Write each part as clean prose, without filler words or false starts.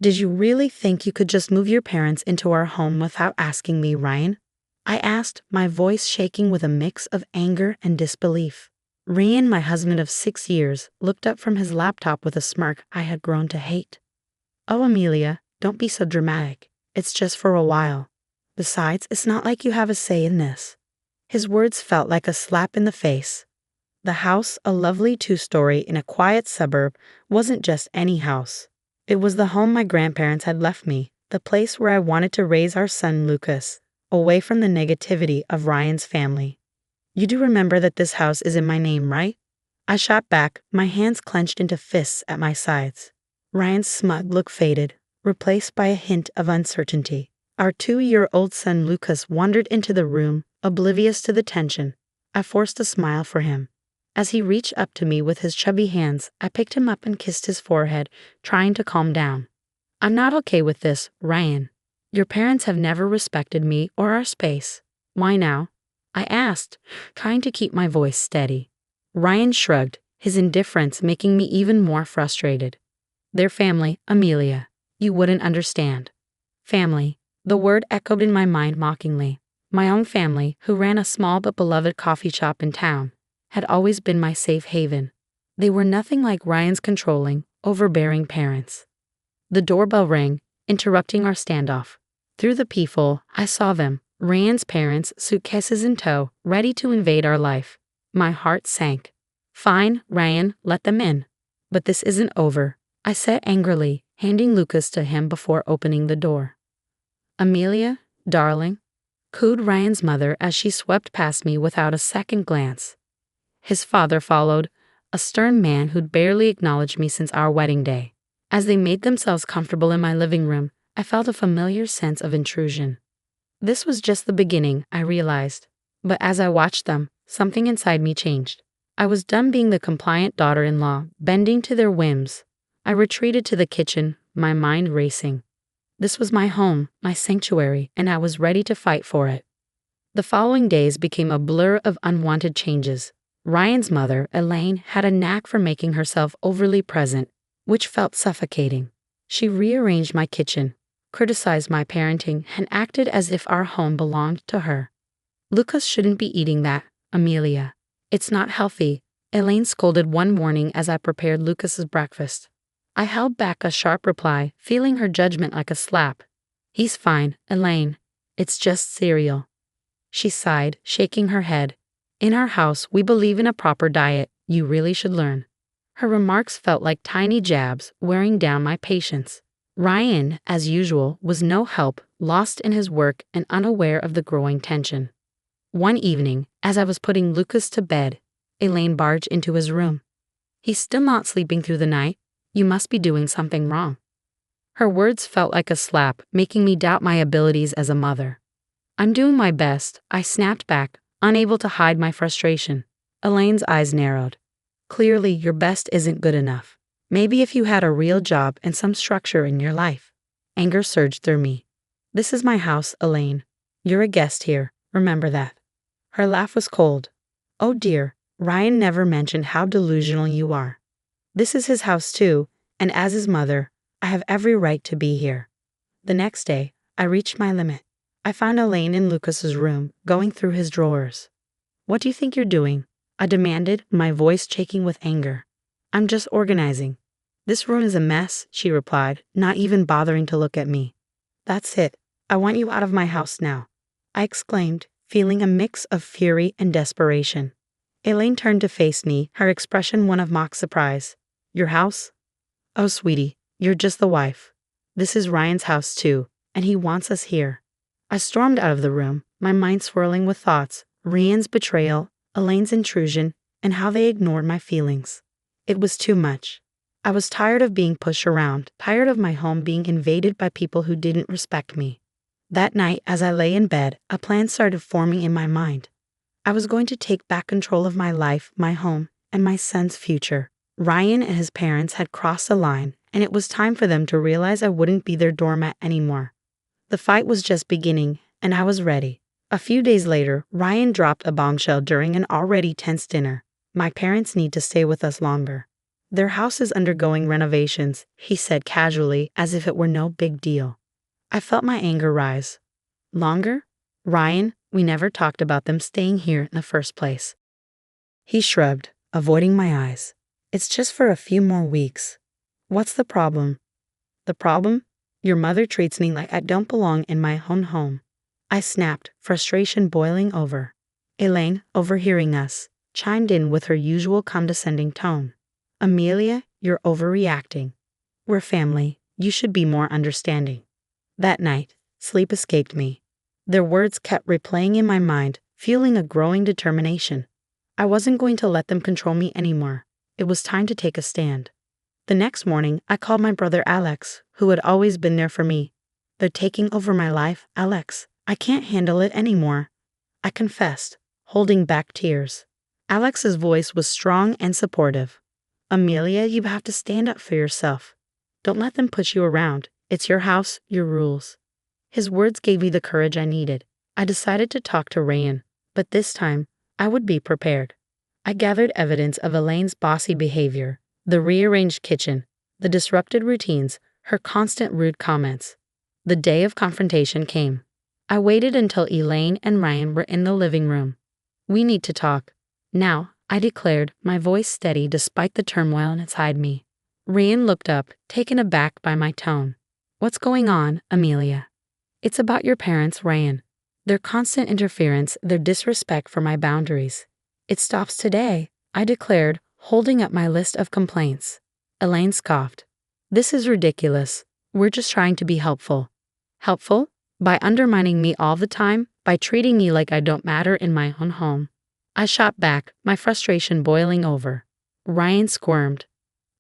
Did you really think you could just move your parents into our home without asking me, Ryan? I asked, my voice shaking with a mix of anger and disbelief. Ryan, my husband of 6 years, looked up from his laptop with a smirk I had grown to hate. Oh, Amelia, don't be so dramatic. It's just for a while. Besides, it's not like you have a say in this. His words felt like a slap in the face. The house, a lovely 2-story in a quiet suburb, wasn't just any house. It was the home my grandparents had left me, the place where I wanted to raise our son Lucas, away from the negativity of Ryan's family. You do remember that this house is in my name, right? I shot back, my hands clenched into fists at my sides. Ryan's smug look faded, replaced by a hint of uncertainty. Our 2-year-old son Lucas wandered into the room, oblivious to the tension. I forced a smile for him. As he reached up to me with his chubby hands, I picked him up and kissed his forehead, trying to calm down. I'm not okay with this, Ryan. Your parents have never respected me or our space. Why now? I asked, trying to keep my voice steady. Ryan shrugged, his indifference making me even more frustrated. Their family, Amelia. You wouldn't understand. Family. The word echoed in my mind mockingly. My own family, who ran a small but beloved coffee shop in town, had always been my safe haven. They were nothing like Ryan's controlling, overbearing parents. The doorbell rang, interrupting our standoff. Through the peephole, I saw them, Ryan's parents, suitcases in tow, ready to invade our life. My heart sank. Fine, Ryan, let them in. But this isn't over, I said angrily, handing Lucas to him before opening the door. Amelia, darling, cooed Ryan's mother as she swept past me without a second glance. His father followed, a stern man who'd barely acknowledged me since our wedding day. As they made themselves comfortable in my living room, I felt a familiar sense of intrusion. This was just the beginning, I realized. But as I watched them, something inside me changed. I was done being the compliant daughter-in-law, bending to their whims. I retreated to the kitchen, my mind racing. This was my home, my sanctuary, and I was ready to fight for it. The following days became a blur of unwanted changes. Ryan's mother, Elaine, had a knack for making herself overly present, which felt suffocating. She rearranged my kitchen, criticized my parenting, and acted as if our home belonged to her. Lucas shouldn't be eating that, Amelia. It's not healthy, Elaine scolded one morning as I prepared Lucas's breakfast. I held back a sharp reply, feeling her judgment like a slap. He's fine, Elaine. It's just cereal. She sighed, shaking her head. In our house, we believe in a proper diet. You really should learn. Her remarks felt like tiny jabs, wearing down my patience. Ryan, as usual, was no help, lost in his work and unaware of the growing tension. One evening, as I was putting Lucas to bed, Elaine barged into his room. He's still not sleeping through the night. You must be doing something wrong. Her words felt like a slap, making me doubt my abilities as a mother. I'm doing my best, I snapped back, unable to hide my frustration. Elaine's eyes narrowed. Clearly, your best isn't good enough. Maybe if you had a real job and some structure in your life. Anger surged through me. This is my house, Elaine. You're a guest here, remember that. Her laugh was cold. Oh dear, Ryan never mentioned how delusional you are. This is his house too, and as his mother, I have every right to be here. The next day, I reached my limit. I found Elaine in Lucas's room, going through his drawers. What do you think you're doing? I demanded, my voice shaking with anger. I'm just organizing. This room is a mess, she replied, not even bothering to look at me. That's it. I want you out of my house now, I exclaimed, feeling a mix of fury and desperation. Elaine turned to face me, her expression one of mock surprise. Your house? Oh, sweetie, you're just the wife. This is Ryan's house too, and he wants us here. I stormed out of the room, my mind swirling with thoughts, Ryan's betrayal, Elaine's intrusion, and how they ignored my feelings. It was too much. I was tired of being pushed around, tired of my home being invaded by people who didn't respect me. That night, as I lay in bed, a plan started forming in my mind. I was going to take back control of my life, my home, and my son's future. Ryan and his parents had crossed a line, and it was time for them to realize I wouldn't be their doormat anymore. The fight was just beginning, and I was ready. A few days later, Ryan dropped a bombshell during an already tense dinner. My parents need to stay with us longer. Their house is undergoing renovations, he said casually, as if it were no big deal. I felt my anger rise. Longer? Ryan, we never talked about them staying here in the first place. He shrugged, avoiding my eyes. It's just for a few more weeks. What's the problem? The problem? Your mother treats me like I don't belong in my own home. I snapped, frustration boiling over. Elaine, overhearing us, chimed in with her usual condescending tone. Amelia, you're overreacting. We're family. You should be more understanding. That night, sleep escaped me. Their words kept replaying in my mind, fueling a growing determination. I wasn't going to let them control me anymore. It was time to take a stand. The next morning, I called my brother Alex, who had always been there for me. They're taking over my life, Alex. I can't handle it anymore. I confessed, holding back tears. Alex's voice was strong and supportive. Amelia, you have to stand up for yourself. Don't let them push you around. It's your house, your rules. His words gave me the courage I needed. I decided to talk to Ryan, but this time, I would be prepared. I gathered evidence of Elaine's bossy behavior, the rearranged kitchen, the disrupted routines, her constant rude comments. The day of confrontation came. I waited until Elaine and Ryan were in the living room. We need to talk. Now, I declared, my voice steady despite the turmoil inside me. Ryan looked up, taken aback by my tone. What's going on, Amelia? It's about your parents, Ryan. Their constant interference, their disrespect for my boundaries. It stops today, I declared, holding up my list of complaints. Elaine scoffed. This is ridiculous. We're just trying to be helpful. Helpful? By undermining me all the time, by treating me like I don't matter in my own home. I shot back, my frustration boiling over. Ryan squirmed.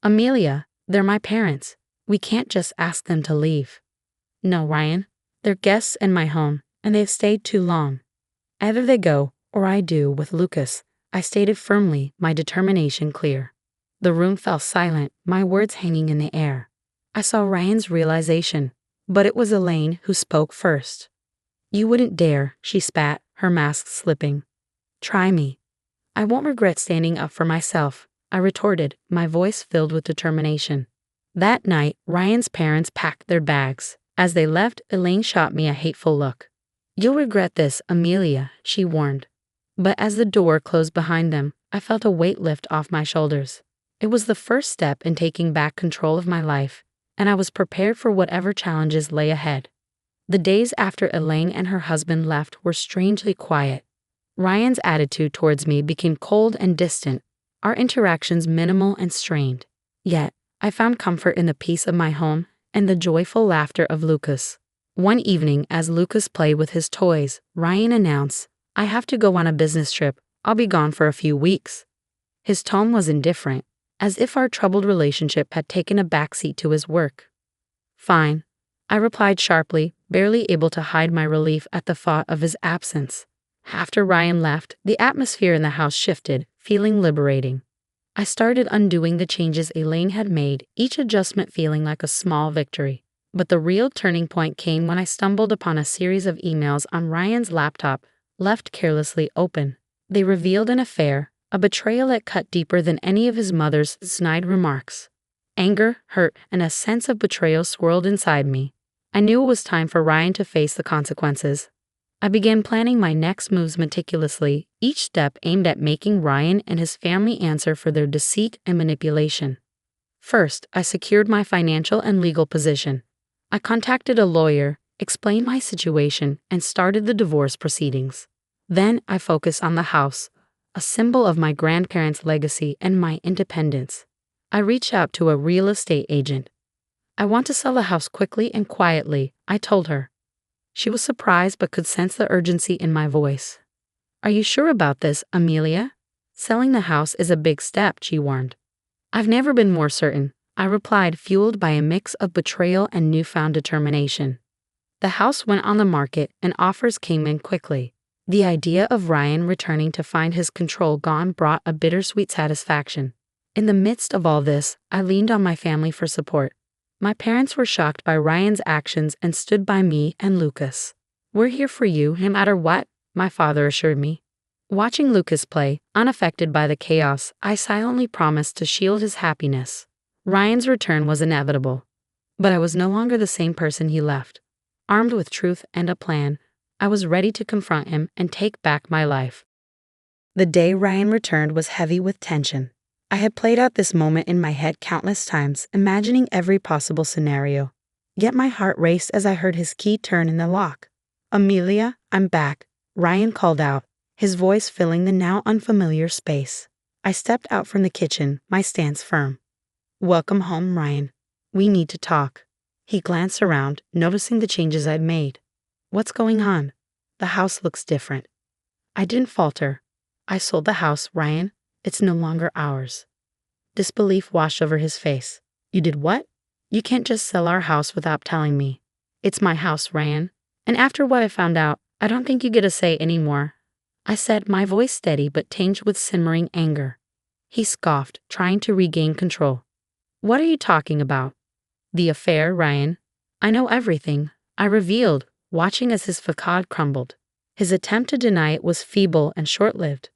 Amelia, they're my parents. We can't just ask them to leave. No, Ryan. They're guests in my home, and they've stayed too long. Either they go, or I do with Lucas, I stated firmly, my determination clear. The room fell silent, my words hanging in the air. I saw Ryan's realization, but it was Elaine who spoke first. You wouldn't dare, she spat, her mask slipping. Try me. I won't regret standing up for myself, I retorted, my voice filled with determination. That night, Ryan's parents packed their bags. As they left, Elaine shot me a hateful look. You'll regret this, Amelia, she warned. But as the door closed behind them, I felt a weight lift off my shoulders. It was the first step in taking back control of my life, and I was prepared for whatever challenges lay ahead. The days after Elaine and her husband left were strangely quiet. Ryan's attitude towards me became cold and distant, our interactions minimal and strained. Yet, I found comfort in the peace of my home and the joyful laughter of Lucas. One evening, as Lucas played with his toys, Ryan announced, I have to go on a business trip. I'll be gone for a few weeks. His tone was indifferent, as if our troubled relationship had taken a backseat to his work. Fine, I replied sharply, barely able to hide my relief at the thought of his absence. After Ryan left, the atmosphere in the house shifted, feeling liberating. I started undoing the changes Elaine had made, each adjustment feeling like a small victory. But the real turning point came when I stumbled upon a series of emails on Ryan's laptop, left carelessly open. They revealed an affair, a betrayal that cut deeper than any of his mother's snide remarks. Anger, hurt, and a sense of betrayal swirled inside me. I knew it was time for Ryan to face the consequences. I began planning my next moves meticulously, each step aimed at making Ryan and his family answer for their deceit and manipulation. First, I secured my financial and legal position. I contacted a lawyer, explained my situation, and started the divorce proceedings. Then I focused on the house, a symbol of my grandparents' legacy and my independence. I reached out to a real estate agent. I want to sell the house quickly and quietly, I told her. She was surprised but could sense the urgency in my voice. Are you sure about this, Amelia? Selling the house is a big step, she warned. I've never been more certain, I replied, fueled by a mix of betrayal and newfound determination. The house went on the market and offers came in quickly. The idea of Ryan returning to find his control gone brought a bittersweet satisfaction. In the midst of all this, I leaned on my family for support. My parents were shocked by Ryan's actions and stood by me and Lucas. We're here for you, no matter what, my father assured me. Watching Lucas play, unaffected by the chaos, I silently promised to shield his happiness. Ryan's return was inevitable. But I was no longer the same person he left. Armed with truth and a plan, I was ready to confront him and take back my life. The day Ryan returned was heavy with tension. I had played out this moment in my head countless times, imagining every possible scenario. Yet my heart raced as I heard his key turn in the lock. "Amelia, I'm back," Ryan called out, his voice filling the now unfamiliar space. I stepped out from the kitchen, my stance firm. "Welcome home, Ryan. We need to talk." He glanced around, noticing the changes I'd made. "What's going on? The house looks different." I didn't falter. "I sold the house, Ryan. It's no longer ours." Disbelief washed over his face. "You did what? You can't just sell our house without telling me." "It's my house, Ryan. And after what I found out, I don't think you get a say anymore," I said, my voice steady but tinged with simmering anger. He scoffed, trying to regain control. "What are you talking about?" "The affair, Ryan. I know everything," I revealed, watching as his facade crumbled. His attempt to deny it was feeble and short-lived.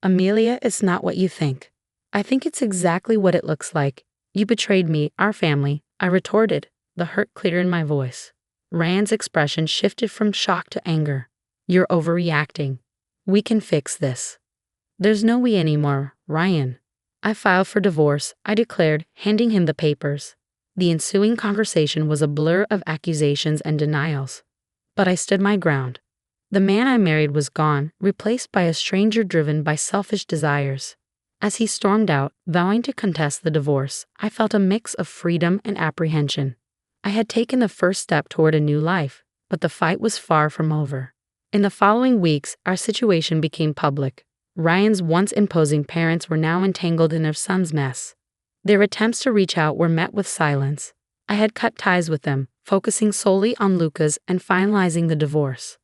"Amelia, it's not what you think." "I think it's exactly what it looks like. You betrayed me, our family," I retorted, the hurt clear in my voice. Ryan's expression shifted from shock to anger. "You're overreacting. We can fix this." "There's no we anymore, Ryan. I filed for divorce," I declared, handing him the papers. The ensuing conversation was a blur of accusations and denials. But I stood my ground. The man I married was gone, replaced by a stranger driven by selfish desires. As he stormed out, vowing to contest the divorce, I felt a mix of freedom and apprehension. I had taken the first step toward a new life, but the fight was far from over. In the following weeks, our situation became public. Ryan's once imposing parents were now entangled in their son's mess. Their attempts to reach out were met with silence. I had cut ties with them, focusing solely on Lucas and finalizing the divorce.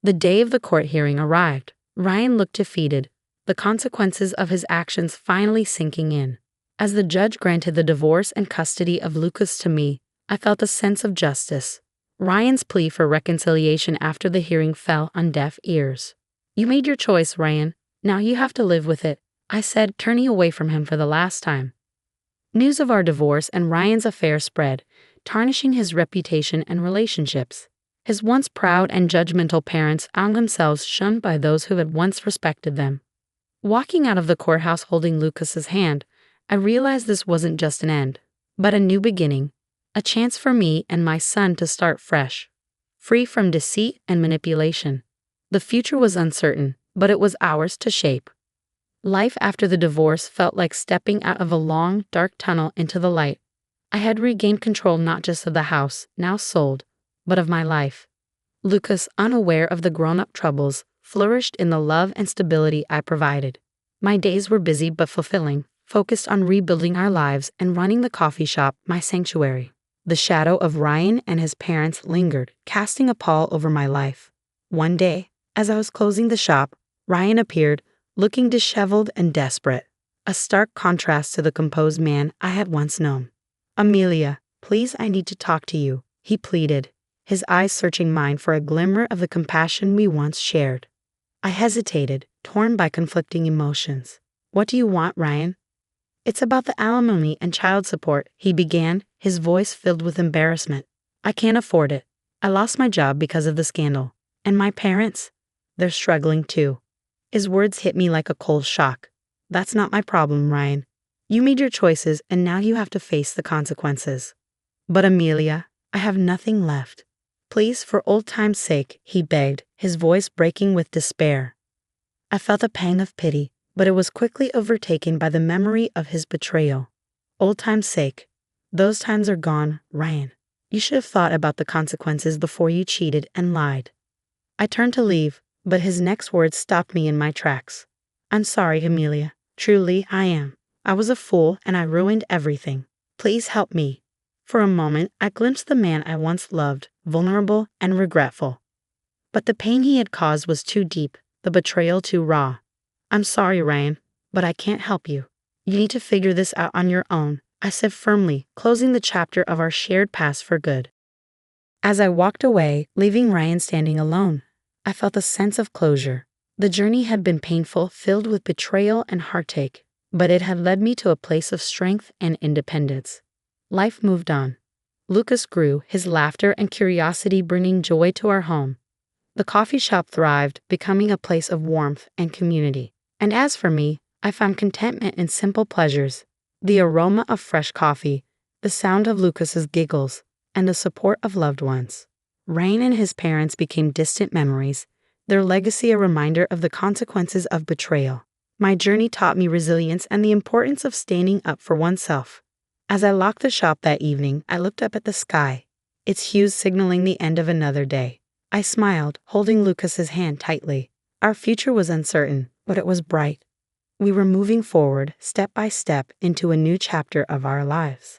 The day of the court hearing arrived. Ryan looked defeated, the consequences of his actions finally sinking in. As the judge granted the divorce and custody of Lucas to me, I felt a sense of justice. Ryan's plea for reconciliation after the hearing fell on deaf ears. "You made your choice, Ryan. Now you have to live with it," I said, turning away from him for the last time. News of our divorce and Ryan's affair spread, tarnishing his reputation and relationships. His once proud and judgmental parents found themselves shunned by those who had once respected them. Walking out of the courthouse holding Lucas's hand, I realized this wasn't just an end, but a new beginning, a chance for me and my son to start fresh, free from deceit and manipulation. The future was uncertain, but it was ours to shape. Life after the divorce felt like stepping out of a long, dark tunnel into the light. I had regained control not just of the house, now sold, but of my life. Lucas, unaware of the grown-up troubles, flourished in the love and stability I provided. My days were busy but fulfilling, focused on rebuilding our lives and running the coffee shop, my sanctuary. The shadow of Ryan and his parents lingered, casting a pall over my life. One day, as I was closing the shop, Ryan appeared, looking disheveled and desperate, a stark contrast to the composed man I had once known. "Amelia, please, I need to talk to you," he pleaded, his eyes searching mine for a glimmer of the compassion we once shared. I hesitated, torn by conflicting emotions. "What do you want, Ryan?" "It's about the alimony and child support," he began, his voice filled with embarrassment. "I can't afford it. I lost my job because of the scandal. And my parents? They're struggling too." His words hit me like a cold shock. "That's not my problem, Ryan. You made your choices and now you have to face the consequences." "But Amelia, I have nothing left. Please, for old time's sake," he begged, his voice breaking with despair. I felt a pang of pity, but it was quickly overtaken by the memory of his betrayal. "Old time's sake. Those times are gone, Ryan. You should have thought about the consequences before you cheated and lied." I turned to leave, but his next words stopped me in my tracks. "I'm sorry, Amelia. Truly, I am. I was a fool and I ruined everything. Please help me." For a moment, I glimpsed the man I once loved, vulnerable and regretful. But the pain he had caused was too deep, the betrayal too raw. "I'm sorry, Ryan, but I can't help you. You need to figure this out on your own," I said firmly, closing the chapter of our shared past for good. As I walked away, leaving Ryan standing alone, I felt a sense of closure. The journey had been painful, filled with betrayal and heartache, but it had led me to a place of strength and independence. Life moved on. Lucas grew, his laughter and curiosity bringing joy to our home. The coffee shop thrived, becoming a place of warmth and community. And as for me, I found contentment in simple pleasures: the aroma of fresh coffee, the sound of Lucas's giggles, and the support of loved ones. Rain and his parents became distant memories, their legacy a reminder of the consequences of betrayal. My journey taught me resilience and the importance of standing up for oneself. As I locked the shop that evening, I looked up at the sky, its hues signaling the end of another day. I smiled, holding Lucas's hand tightly. Our future was uncertain, but it was bright. We were moving forward, step by step, into a new chapter of our lives.